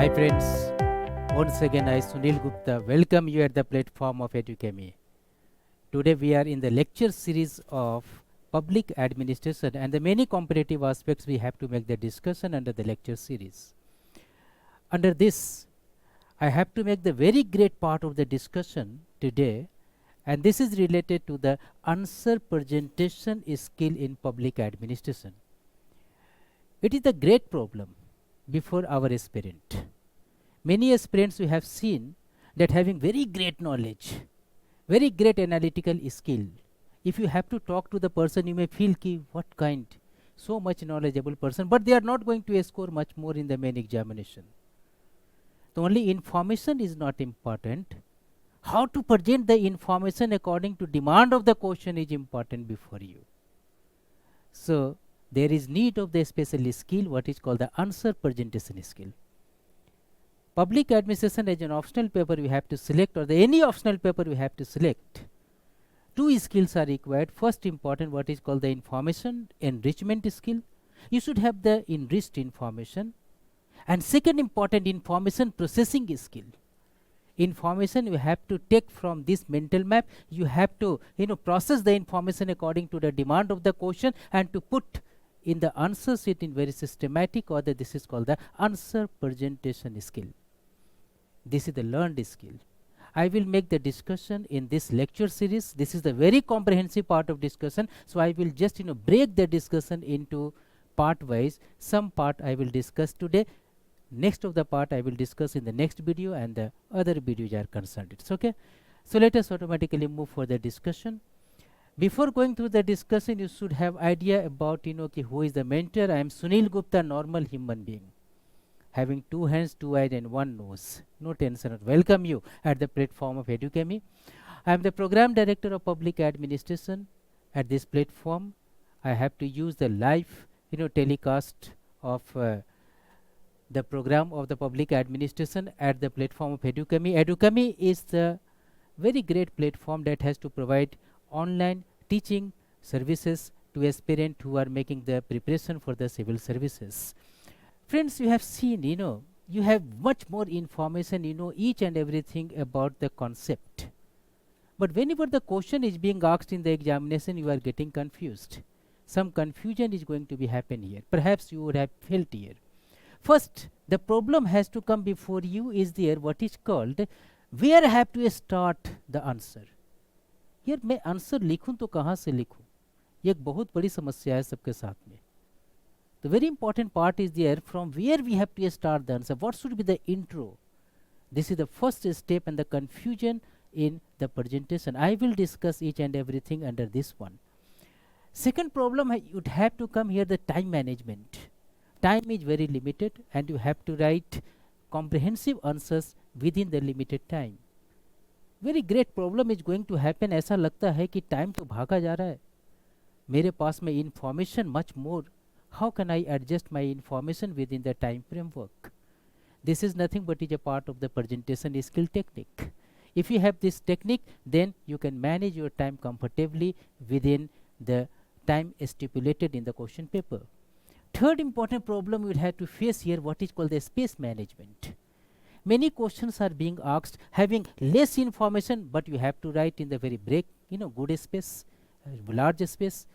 Hi friends, once again I Sunil Gupta welcome you at the platform of Educami. Today we are in the lecture series of public administration and the many comparative aspects we have to make the discussion under the lecture series. Under this, I have to make the very great part of the discussion today, and this is related to the answer presentation skill in public administration. It is the great problem before our aspirant. Many aspirants we have seen that having very great knowledge, very great analytical skill. If you have to talk to the person, you may feel ki what kind, so much knowledgeable person, but they are not going to score much more in the main examination. The only information is not important. How to present the information according to demand of the question is important before you. So there is need of the special skill, what is called the answer presentation skill. Public administration as an optional paper we have to select, or any optional paper we have to select. Two skills are required. First important, what is called the information enrichment skill. You should have the enriched information. And second important, information processing skill. Information you have to take from this mental map. You have to process the information according to the demand of the question and to put in the answer sheet in very systematic order. This is called the answer presentation skill. This is the learned skill. I will make the discussion in this lecture series. This is the very comprehensive part of discussion. So I will just break the discussion into part wise. Some part I will discuss today. Next of the part I will discuss in the next video, and the other videos are concerned. It's okay. So let us automatically move for the discussion. Before going through the discussion, you should have idea about who is the mentor. I am Sunil Gupta, normal human being, having 2 hands, 2 eyes and 1 nose. No tension. Welcome you at the platform of Educami. I am the program director of public administration. At this platform, I have to use the live telecast of the program of the public administration at the platform of Educami. Educami is the very great platform that has to provide online teaching services to aspirants who are making the preparation for the civil services. Friends, you have seen, you have much more information, each and everything about the concept. But whenever the question is being asked in the examination, you are getting confused. Some confusion is going to be happen here. Perhaps you would have felt here. First, the problem has to come before you is there what is called where I have to start the answer. Here मैं answer लिखूं तो कहाँ से लिखूं? ये एक बहुत बड़ी समस्या है सबके साथ में. The very important part is there from where we have to start the answer. What should be the intro? This is the first step and the confusion in the presentation. I will discuss each and everything under this one. Second problem, you'd have to come here the time management. Time is very limited and you have to write comprehensive answers within the limited time. Very great problem is going to happen. ऐसा लगता है कि time तो भागा जा रहा है, मेरे पास में information much more. How can I adjust my information within the time framework? This is nothing but is a part of the presentation skill technique. If you have this technique, then you can manage your time comfortably within the time stipulated in the question paper. Third important problem you will have to face here, what is called the space management. Many questions are being asked having less information, but you have to write in the very good space, large space.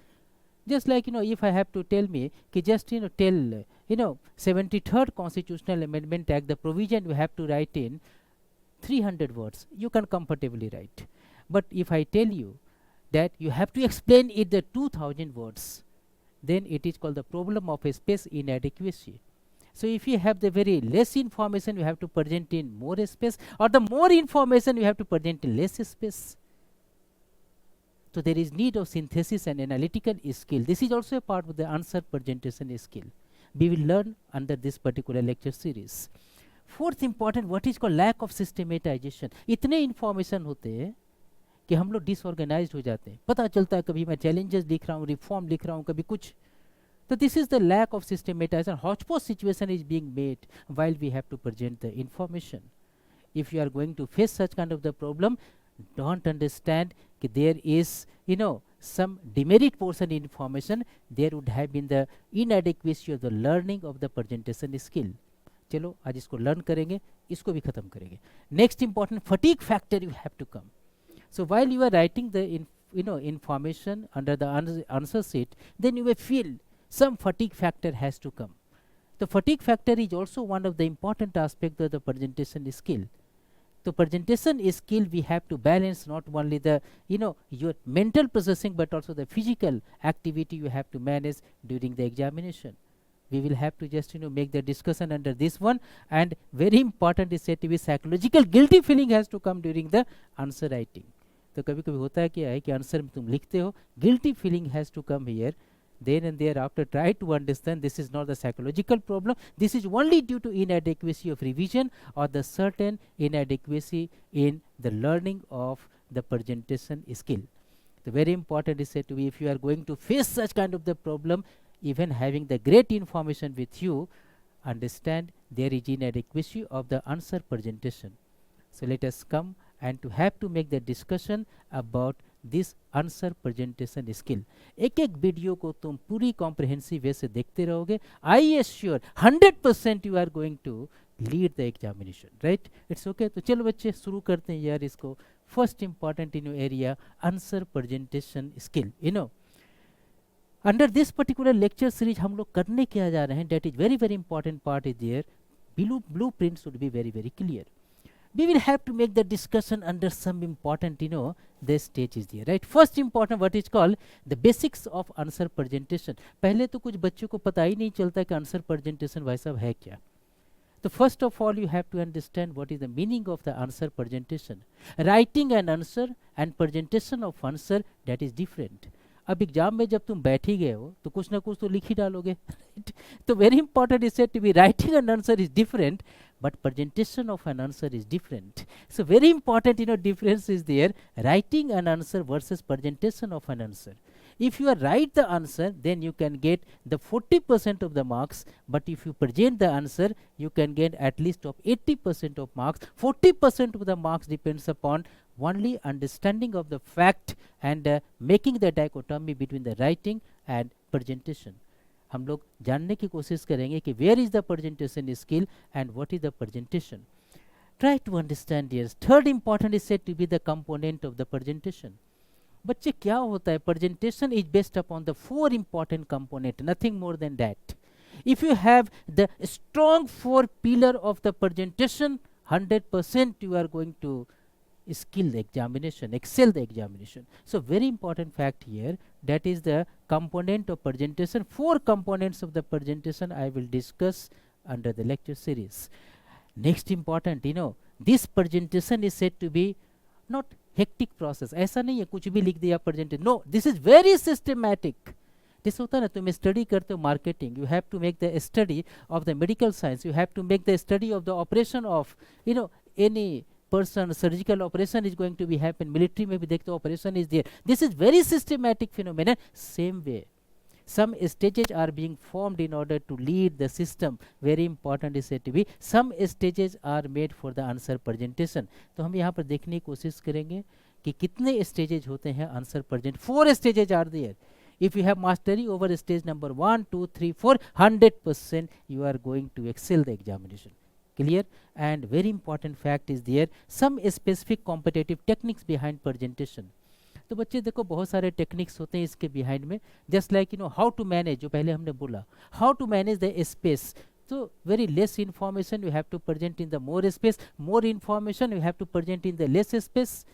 Just like if I have to tell me ki just tell 73rd Constitutional Amendment Act, the provision you have to write in 300 words, you can comfortably write. But if I tell you that you have to explain it the 2000 words, then it is called the problem of a space inadequacy. So if you have the very less information, you have to present in more space, or the more information you have to present in less space. So there is need of synthesis and analytical skill. This is also a part of the answer presentation skill. We will learn under this particular lecture series. Fourth important, what is called lack of systematization. इतने information होते हैं कि हम लोग disorganized हो जाते हैं. पता चलता है कभी मैं challenges लिख रहा हूँ, reform लिख रहा हूँ, कभी कुछ. So this is the lack of systematization. Hodgepodge situation is being made while we have to present the information. If you are going to face such kind of the problem, don't understand that there is some demerit portion information. There would have been the inadequacy of the learning of the presentation skill. चलो आज इसको learn करेंगे, इसको भी खत्म करेंगे. Next important, fatigue factor you have to come. So while you are writing the information under the answer sheet, then you will feel some fatigue factor has to come. The fatigue factor is also one of the important aspects of the presentation skill. So presentation skill we have to balance not only the your mental processing but also the physical activity you have to manage during the examination. We will have to just make the discussion under this one, and very important is said to be psychological guilty feeling has to come during the answer writing. तो कभी कभी होता है क्या है कि answer में तुम लिखते हो, guilty feeling has to come here. Then and thereafter try to understand this is not the psychological problem, this is only due to inadequacy of revision or the certain inadequacy in the learning of the presentation skill. The very important is said to be, if you are going to face such kind of the problem, even having the great information with you, understand there is inadequacy of the answer presentation. So let us come and to have to make the discussion about this answer presentation skill. एक एक video को तुम पूरी comprehensive वे से देखते रहोगे. I assure 100% you are going to lead the examination, right? It's okay. तो चलो बच्चे शुरू करते हैं यार इसको. First important area answer presentation skill. Under this particular lecture series हम लोग करने क्या जा रहे हैं, that is very very important part is there. Blueprint should be very very clear. We will have to make the discussion under some important the stage is there, right? First important what is called the basics of answer presentation. पहले तो कुछ बच्चों को पता ही नहीं चलता कि answer presentation भाई साहब है क्या. तो first of all you have to understand what is the meaning of the answer presentation. Writing an answer and presentation of answer, that is different. अब एग्जाम में जब तुम बैठ ही गए हो तो कुछ ना कुछ तो लिख ही डालोगे. तो very important is said to be writing an answer is different but presentation of an answer is different. So very important difference is there, writing an answer versus presentation of an answer. If you write the answer, then you can get the 40% of the marks, but if you present the answer, you can get at least of 80% of marks. 40% of the marks depends upon only understanding of the fact and making the dichotomy between the writing and presentation. हम लोग जानने की कोशिश करेंगे कि where is the presentation skill and what is the presentation. Try to understand this. Third important is said to be the component of the presentation. बच्चे क्या होता है, presentation is based upon the 4 important component, nothing more than that. If you have the strong 4 pillar of the presentation, 100% you are going to skill the examination, excel the examination. So very important fact here, that is the component of presentation. 4 components of the presentation I will discuss under the lecture series. Next important, this presentation is said to be not hectic process. ऐसा नहीं है कुछ भी लिख दिया presentation. No, this is very systematic. This होता है ना, तुम स्टडी करते हो marketing, you have to make the study of the medical science, you have to make the study of the operation of any person. Surgical operation is going to be happen, military में भी देखते हो operation is there. This is very systematic phenomenon. Same way some stages are being formed in order to lead the system. Very important is said to be some stages are made for the answer presentation. तो हम यहाँ पर देखने की कोशिश करेंगे कि कितने stages होते हैं answer present. 4 stages are there. If you have mastery over stage number 1, 2, 3, 4, 100% you are going to excel the examination. Clear? And very important fact is there, some specific competitive techniques behind presentation. तो बच्चे देखो बहुत सारे techniques होते हैं इसके behind में. Just like how to manage, जो पहले हमने बोला, how to manage the space. तो very less information you have to present in the more space, more information you have to present in the less space.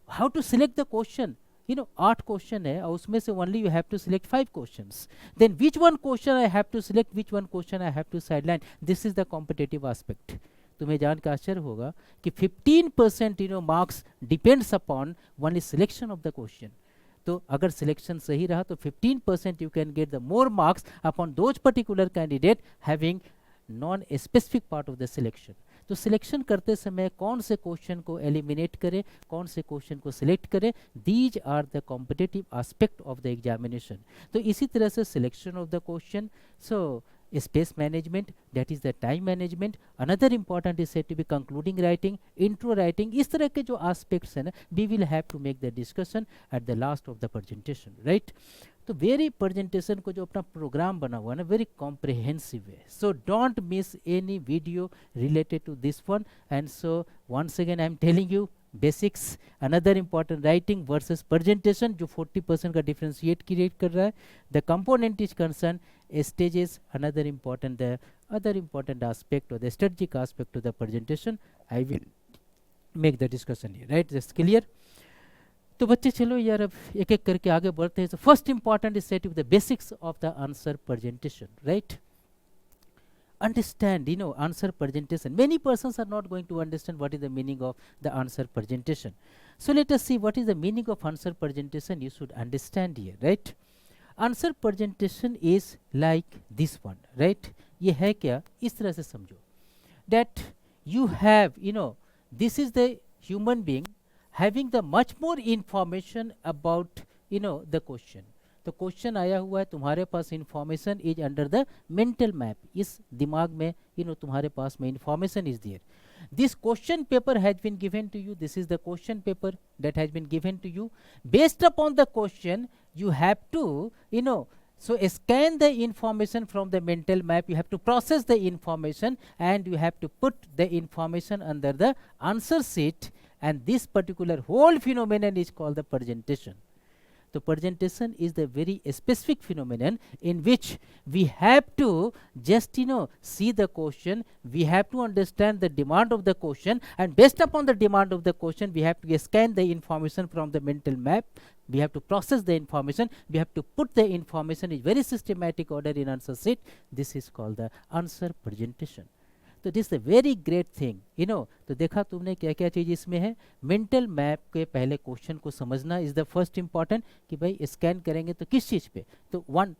How to select the question, 8 question है और उसमें से only you have to select 5 questions. Then which one question I have to select, which one question I have to sideline. This is the competitive aspect. तुम्हें जान का आश्चर्य होगा कि 15% marks depends upon only selection of the question. तो अगर selection सही रहा तो 15% you can get the more marks upon those particular candidate having non specific part of the selection. तो सिलेक्शन करते समय कौन से क्वेश्चन को एलिमिनेट करें, कौन से क्वेश्चन को सिलेक्ट करें, these are the competitive aspect of the examination. तो इसी तरह से selection of the question, so space management, that is the time management. Another important is said to be concluding writing, intro writing. इस तरह के जो aspects हैं ना, we will have to make the discussion at the last of the presentation, right? तो very presentation को जो अपना प्रोग्राम बना हुआ है ना, वेरी कॉम्प्रिहेंसिव है. So don't miss any video related to this one. And so once again I am telling you basics, another important writing versus presentation जो 40% का डिफ्रेंशिएट क्रिएट कर रहा है. The component is concern stages, another important, the other important aspect or the strategic aspect of the presentation. I will make the discussion here, right? Just clear. तो बच्चे चलो यार अब एक एक करके आगे बढ़ते हैं. So first important is set with the basics of the answer presentation, right? Understand, answer presentation. Many persons are not going to understand what is the meaning of the answer presentation. So let us see what is the meaning of answer presentation. You should understand here, right? Answer presentation is like this one, right? ये है क्या, इस तरह से समझो that you have, this is the human being having the much more information about, the question. तो question आया हुआ है, तुम्हारे पास information is under the mental map. इस दिमाग में तुम्हारे पास में information is there. This question paper has been given to you. This is the question paper that has been given to you. Based upon the question, you have to, so scan the information from the mental map. You have to process the information and you have to put the information under the answer sheet. And this particular whole phenomenon is called the presentation. So presentation is the very specific phenomenon in which we have to just see the question, we have to understand the demand of the question, and based upon the demand of the question we have to scan the information from the mental map, we have to process the information, we have to put the information in very systematic order in answer sheet. This is called the answer presentation. तो this the very great thing, तो देखा तुमने क्या क्या चीज़ इसमें है. Mental map के पहले क्वेश्चन को समझना इज द फर्स्ट इंपॉर्टेंट, कि भाई स्कैन करेंगे तो किस चीज़ पे, तो one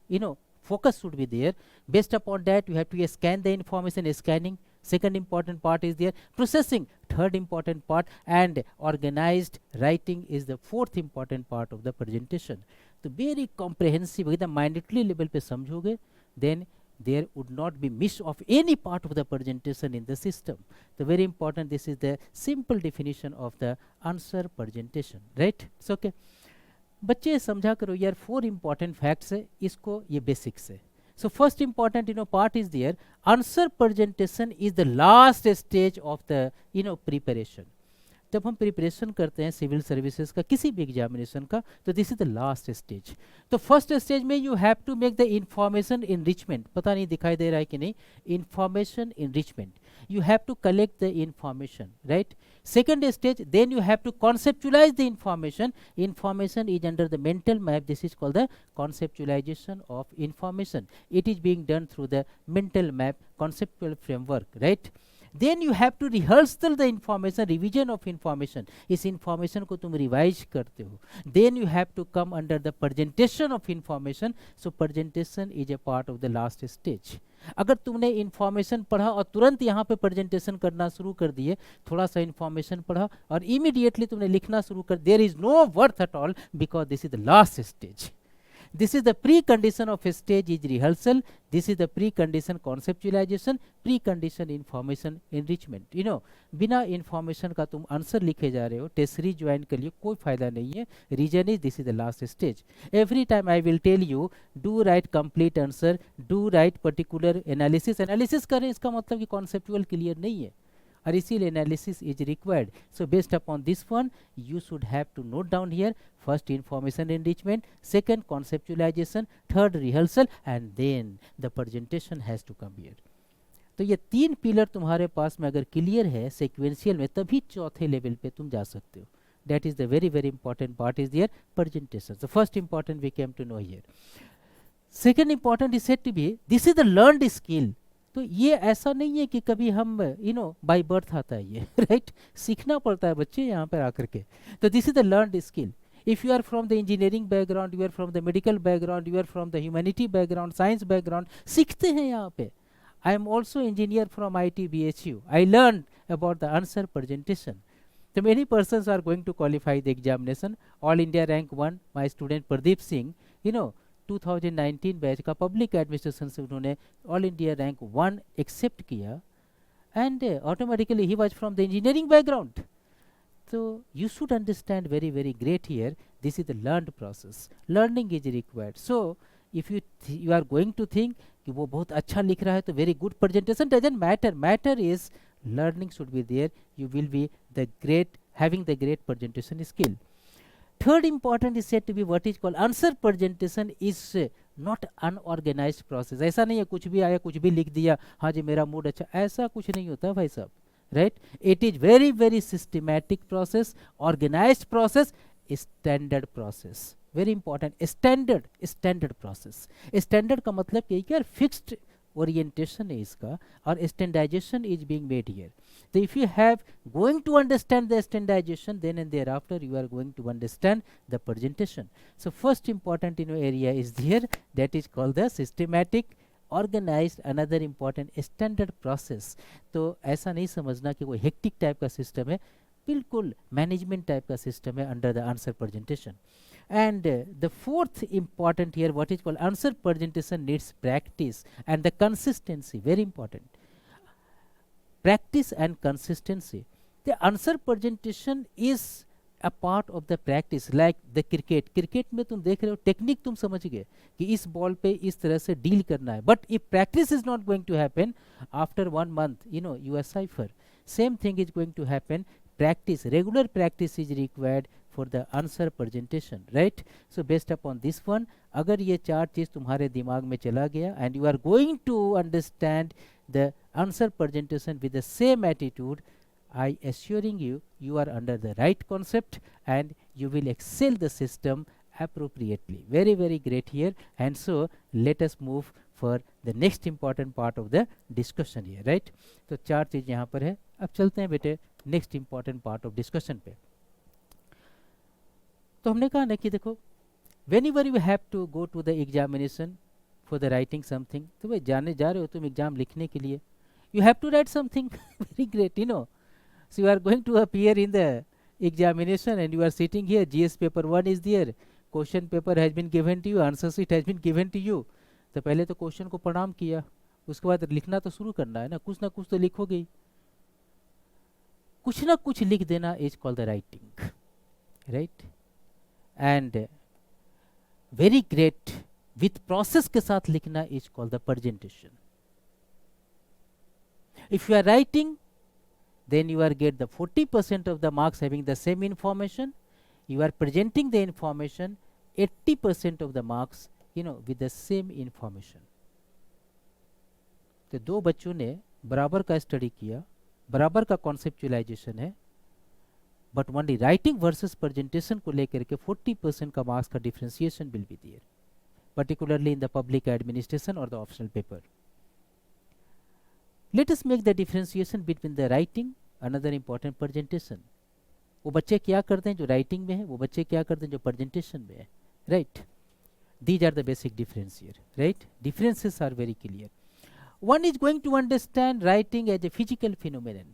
focus should be there. Based upon that you have to scan the information, scanning. Second important part is there, processing, third important part, and organized writing is the fourth important part of the presentation. तो very comprehensive, एकदम mindedly level पे समझोगे, then there would not be miss of any part of the presentation in the system. So very important, this is the simple definition of the answer presentation, right? So okay, बच्चे समझा करो यार. 4 important facts है, इसको ये basics है. So first important part is there, answer presentation is the last stage of the preparation. जब हम प्रिपरेशन करते हैं सिविल सर्विसेज का, किसी भी एग्जामिनेशन का, तो this is the last stage. तो फर्स्ट स्टेज में you have to make the information enrichment. पता नहीं दिखाई दे रहा है कि नहीं, information enrichment. you have to collect the information, right? Second stage, then you have to conceptualize the information. Information is under the mental map. This is called the conceptualization of information. It is being done through the mental map conceptual framework, right? Then you have to rehearsal the information, revision of information. इस information को तुम revise करते हो. Then you have to come under the presentation of information. So presentation is a part of the last stage. अगर तुमने information पढ़ा और तुरंत यहाँ पे प्रेजेंटेशन करना शुरू कर दिए, थोड़ा सा इन्फॉर्मेशन पढ़ा और इमीडिएटली तुमने लिखना शुरू कर, there is no worth at all, because this is the last stage. This is the precondition of a stage is rehearsal. This is the precondition conceptualization, precondition information enrichment. You know, बिना information का तुम answer लिखे जा रहे हो, test series join कर लियो, कोई फायदा नहीं है. Reason is this is the last stage. Every time I will tell you, do write complete answer, do write particular analysis. Analysis करें इसका मतलब कि कॉन्सेप्चुअल क्लियर नहीं है, और इसीलिए analysis is required. So based upon this one you should have to note down here, first information enrichment, second conceptualization, third rehearsal, and then the presentation has to come here. तो ये तीन pillar तुम्हारे पास में अगर clear है sequential में, तभी चौथे लेवल पे तुम जा सकते हो. That is the very very important part is there, presentation. The first important we came to know here. Second important is said to be, this is the learned skill. तो ये ऐसा नहीं है कि कभी हम बाय बर्थ आता है ये, राइट? सीखना पड़ता है बच्चे यहाँ पर आकर के. तो this is the learned skill. If you are from the engineering background, you are from the medical background, you are from the humanity background, science background, सीखते हैं यहाँ पे. I am also engineer from IT BHU. I learned about the answer presentation. So many persons are going to qualify the examination. All India rank 1, my student Pradeep Singh, 2019 batch का public administration से उन्होंने all India rank 1 accept किया, and automatically he was from the engineering background. So you should understand very very great here. This is the learned process. Learning is required. So if you are going to think कि वो बहुत अच्छा लिख रहा है तो very good presentation doesn't matter. Matter is learning should be there. You will be the great having the great presentation skill. Third important is said to be what is called answer presentation is not unorganized process. ऐसा नहीं है कुछ भी आया कुछ भी लिख दिया हाँ जी मेरा मूड अच्छा, ऐसा कुछ नहीं होता भाई साहब, right? It is very very systematic process, organized process, standard process. Very important, standard process. Standard का मतलब क्या है कि यार fixed orientation है इसका और standardization is being made here. So if you have going to understand the standardization, then and thereafter you are going to understand the presentation. So first important area is here, that is called the systematic organized. Another important standard process. तो ऐसा नहीं समझना कि वो hectic type का system है, बिल्कुल management type का सिस्टम है under the answer presentation. And the fourth important here, what is called answer presentation needs practice and the consistency. Very important. Practice and consistency. The answer presentation is a part of the practice, like the cricket. Cricket में तुम देख रहे हो technique तुम समझ गए कि इस बॉल पे इस तरह से डील करना है, but if practice is not going to happen after 1 month, you are cipher. Same thing is going to happen. Practice, regular practice is required for the answer presentation, right? So based upon this one, अगर ये चार चीज तुम्हारे दिमाग में चला गया and you are going to understand the answer presentation with the same attitude, I assuring you, you are under the right concept and you will excel the system appropriately. Very very great here. And so let us move for the next important part of the discussion here, right? तो चार चीज यहाँ पर है. अब चलते हैं बेटे next important part of discussion पे. तो हमने कहा ना कि देखो whenever you have to go to the examination for the writing something, तो भाई जाने जा रहे हो तुम एग्जाम लिखने के लिए, you have to write something very great, So you are going to appear in the examination and you are sitting here, GS paper 1 is there, question paper has been given to you, answer sheet has been given to you. तो पहले तो question को प्रणाम किया, उसके बाद लिखना तो शुरू करना है ना कुछ तो लिखोगे, कुछ ना कुछ लिख देना is called the writing, right? And very great with process के साथ लिखना is called the presentation. If you are writing then you are get the 40% of the marks having the same information. You are presenting the information 80% of the marks with the same information. तो दो बच्चों ने बराबर का study किया, बराबर का conceptualization है, but only writing versus presentation को लेकर के 40% का मार्क्स का differentiation will be there, particularly in the public administration or the optional paper. Let us make the differentiation between the writing, another important presentation. वो बच्चे क्या करते हैं जो राइटिंग में है, वो बच्चे क्या करते हैं जो प्रेजेंटेशन में है, right? These are the basic difference here, right? Differences are very clear. One is going to understand writing as a physical phenomenon.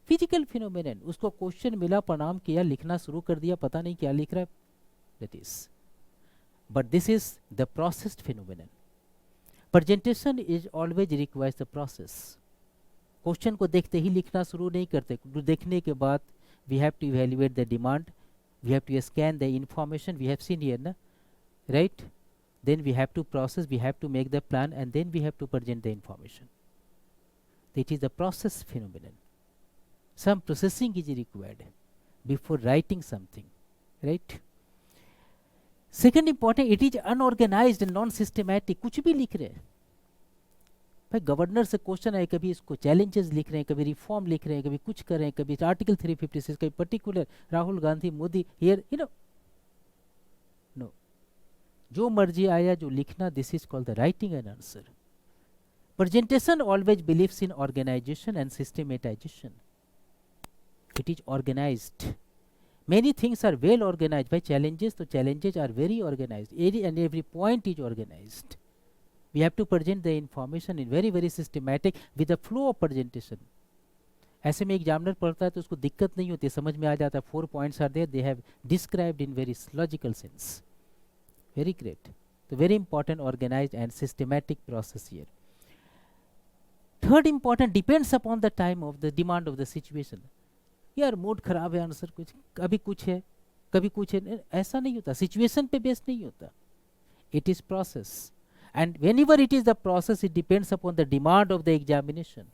Physical phenomenon, उसको क्वेश्चन मिला, प्रणाम किया, लिखना शुरू कर दिया, पता नहीं क्या लिख रहा है, that is. But this is the processed phenomenon. Presentation is always requires the process. Question को देखते ही लिखना शुरू नहीं करते, देखने के बाद we have to evaluate the demand, we have to scan the information we have seen here, na? Right? Then we have to process, we have to make the plan, and then we have to present the information. That is the process phenomenon. Some processing is required before writing something, right? Second important, it is unorganized and non-systematic. कुछ भी लिख रहे हैं भाई, governor से question है, कभी इसको चैलेंजेस लिख रहे हैं, कभी रिफॉर्म लिख रहे हैं, कभी कुछ कर रहे हैं, कभी आर्टिकल 356, कभी particular Rahul Gandhi Modi here, no, जो मर्जी आया जो लिखना, this is called the writing an answer. Presentation always believes in organization and systematization. It is organized. Many things are well organized. By challenges, the challenges are very organized. And every point is organized. We have to present the information in very very systematic with the flow of presentation. ऐसे में examiner पढ़ता है तो उसको दिक्कत नहीं होती, समझ में आ जाता है. 4 points are there, they have described in very logical sense. Very great. So very important organized and systematic process here. Third important, depends upon the time of the demand of the situation. यार mood खराब है, answer कुछ, अभी कुछ है, कभी कुछ है, ऐसा नहीं होता, सिचुएशन पे बेस्ड नहीं होता, it is process. And whenever it is the process, it depends upon the demand of the examination.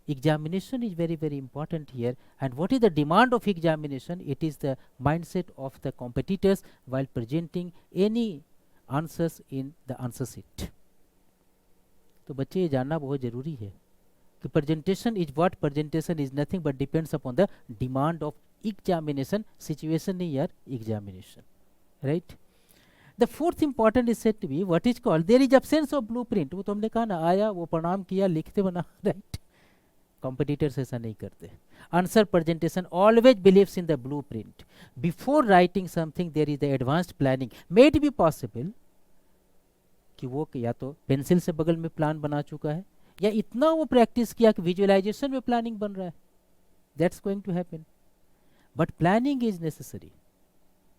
Examination is very very important here. And what is the demand of examination? It is the mindset of the competitors while presenting any answers in the answer sheet. तो बच्चे ये जानना बहुत ज़रूरी है कि presentation is what? Presentation is nothing but depends upon the demand of examination. Situation नहीं यार, examination, right? The fourth important is said to be what is called there is absence of blueprint. वो तो हमने कहा ना, आया वो प्रणाम किया, लिखते बना, right? Competitors ऐसा नहीं करते. Answer presentation always believes in the blueprint. Before writing something, there is the advanced planning. May it be possible कि वो या तो पेंसिल से बगल में प्लान बना चुका है, या इतना वो प्रैक्टिस किया कि विजुअलाइजेशन में प्लानिंग बन रहा है. That's going to happen. But planning is necessary.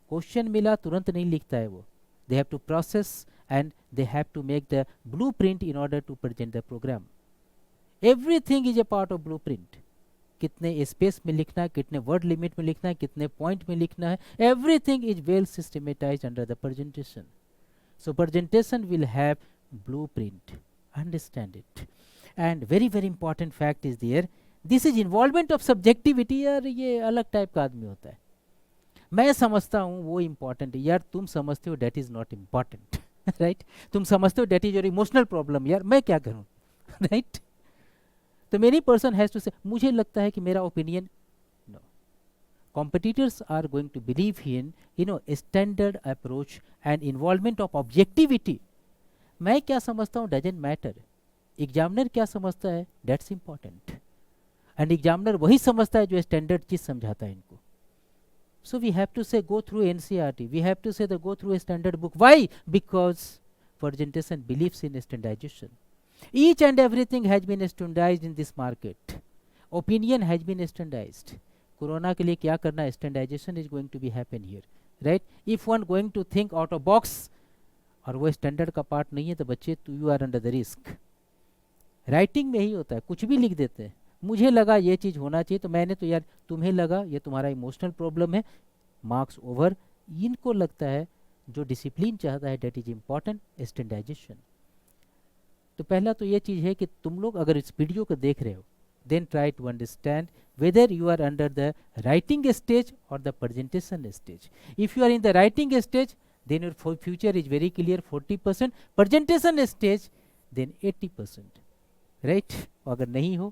Question मिला तुरंत नहीं लिखता है वो. They have to process and they have to make the blueprint in order to present the program. Everything is a part of blueprint. कितने space में लिखना है, कितने वर्ड लिमिट में लिखना है, कितने पॉइंट में लिखना है, everything is well systematized under the presentation. So presentation will have blueprint. Understand it. And very very important fact is there. This is involvement of subjectivity. यार ये अलग टाइप का आदमी होता है. मैं समझता हूँ वो इम्पॉर्टेंट है, यार तुम समझते हो that is not important, right? तुम समझते हो that is your emotional problem, यार मैं क्या करूँ, राइट? तो मेनी पर्सन हैज टू से, मुझे लगता है कि मेरा opinion, no. Competitors are going to believe in standard approach and involvement of objectivity. मैं क्या समझता हूँ डजेंट मैटर, एग्जामिनर क्या समझता है दैट्स इंपॉर्टेंट. एंड एग्जामिनर वही समझता है जो स्टैंडर्ड चीज समझाता है इनको. So we have to say go through NCERT. We have to say the go through a standard book. Why? Because presentation believes in standardization. Each and everything has been standardized in this market. Opinion has been standardized. Corona के लिए क्या करना है? Standardization is going to be happen here, right? If one going to think out of box और वो standard का part नहीं है तो बच्चे you are under the risk. Writing में ही होता है, कुछ भी लिख देते हैं. मुझे लगा ये चीज़ होना चाहिए तो मैंने तो यार, तुम्हें लगा ये तुम्हारा इमोशनल प्रॉब्लम है, मार्क्स ओवर. इनको लगता है जो डिसिप्लिन चाहता है डेट इज इम्पॉर्टेंट, स्टैंडर्डाइजेशन. तो पहला तो ये चीज़ है कि तुम लोग अगर इस वीडियो को देख रहे हो then try to understand whether you are under the writing stage और the presentation stage. If you are in the writing stage then your future is very clear, 40%. Presentation stage then 80%, right? अगर नहीं हो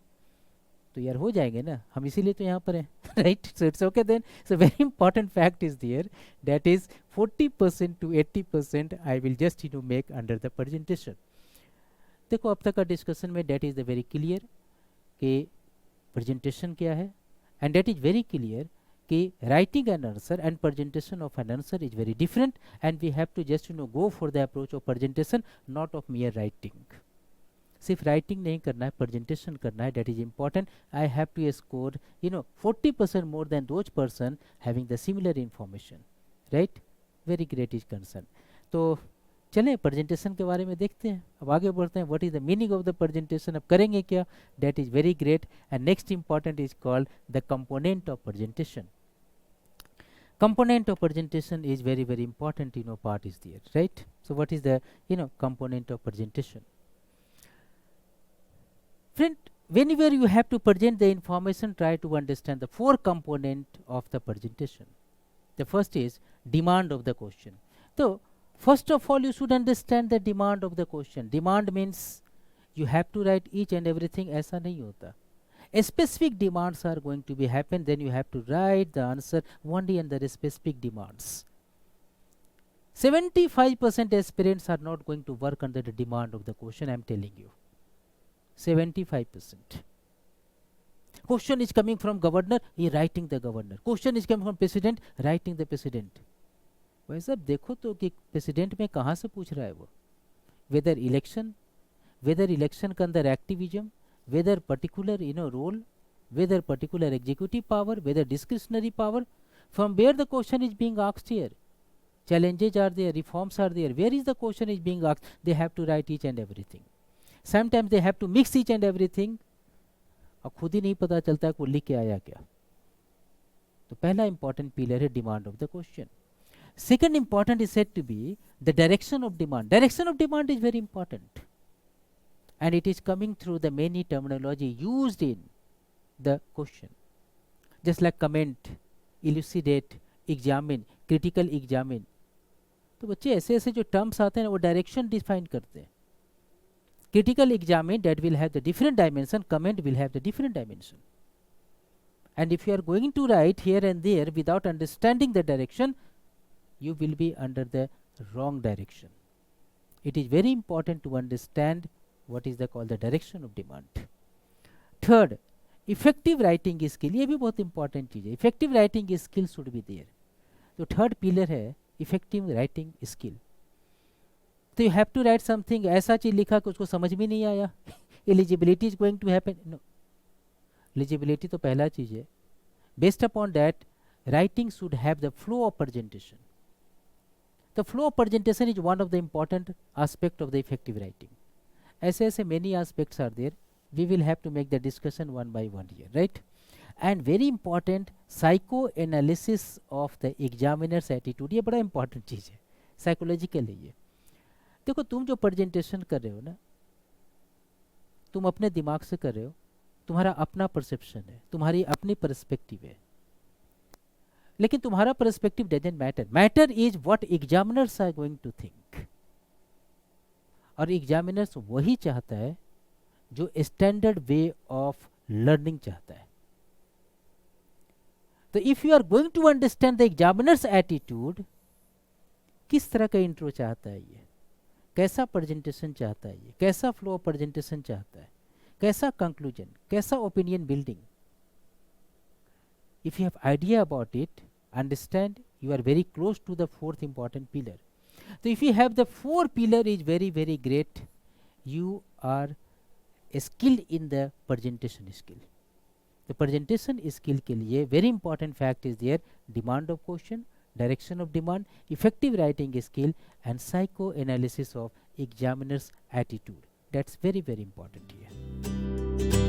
तो यार हो जाएंगे ना, हम इसीलिए तो यहाँ पर हैं, right? So it's okay then. So very important fact is there, that is 40% to 80% I will just make under the presentation. देखो अब तक का डिस्कशन में that is the very clear कि प्रेजेंटेशन क्या है, and that is very clear कि writing an answer and presentation of an answer is very different, and we have to just go for the approach of presentation, not of mere writing. सिर्फ writing नहीं करना है, presentation करना है, that is important. I have to score 40% more than those person having the similar information, right? Very great is concern. तो चलें presentation के बारे में देखते हैं, अब आगे बढ़ते हैं. What is the meaning of the presentation, अब करेंगे क्या, that is very great. And next important is called the component of presentation. Component of presentation is very very important, part is there, right? So what is the component of presentation? Friend, whenever you have to present the information, try to understand the 4 components of the presentation. The first is demand of the question. So first of all you should understand the demand of the question. Demand means you have to write each and everything, ऐसा नहीं होता. Specific demands are going to be happen, then you have to write the answer only under the specific demands. 75% aspirants are not going to work under the demand of the question, I am telling you. 75%. Question is coming from governor, he writing the governor. Question is coming from president, writing the president. भाई साहब देखो तो कि president में कहाँ से पूछ रहा है वो. वेदर इलेक्शन के अंदर activism, whether particular role, whether particular executive power, whether discretionary power, from where the question is being asked here. Challenges are there, reforms are there, where is the question is being asked, they have to write each and everything. Sometimes they have to mix each and everything, और खुद ही नहीं पता चलता कि वो लिख के आया क्या. तो पहला इंपॉर्टेंट पिलर है demand of the question. Second important is said to be the direction of demand. Direction of demand is very important, and it is coming through the many terminology used in the question, just like comment, elucidate, examine, critical examine. तो बच्चे ऐसे ऐसे जो terms आते हैं वो direction define करते हैं. critical examine, that will have the different dimension, comment will have the different dimension. And if you are going to write here and there without understanding the direction, you will be under the wrong direction. It is very important to understand what is the called the direction of demand. Third, effective writing skill. ये भी बहुत important चीज़ है. Effective writing skill should be there. तो third pillar है effective writing skill. तो you have to write something, ऐसा चीज लिखा कि उसको समझ में नहीं आया. Eligibility is going to happen. No. Eligibility तो पहला चीज है. Based upon that, writing should have the flow of presentation. The flow of presentation is one of the important aspect of the effective writing. ऐसे ऐसे many aspects are there. We will have to make the discussion one by one here, right? And very important, psychoanalysis of the examiner's attitude. ये बड़ा important चीज़ है. Psychological है ये. देखो तुम जो प्रेजेंटेशन कर रहे हो ना, तुम अपने दिमाग से कर रहे हो, तुम्हारा अपना परसेप्शन है, तुम्हारी अपनी पर्सपेक्टिव है. लेकिन तुम्हारा perspective doesn't matter. Matter is what examiners are going to think. और एग्जामिनर्स वही चाहता है जो स्टैंडर्ड वे ऑफ लर्निंग चाहता है. तो if you are going to understand the examiners attitude, किस तरह का इंट्रो चाहता है ये, कैसा प्रेजेंटेशन चाहता है ये, कैसा फ्लो ऑफ प्रेजेंटेशन चाहता है, कैसा कंक्लूजन, कैसा opinion building. If you have idea about it, understand, you are very close to the fourth important pillar. So if you have the four pillar is very very great, you are skilled in the presentation skill. The presentation skill के लिए very important fact is there: demand of question, direction of demand, effective writing skill, and psychoanalysis of examiner's attitude. That's very very important here.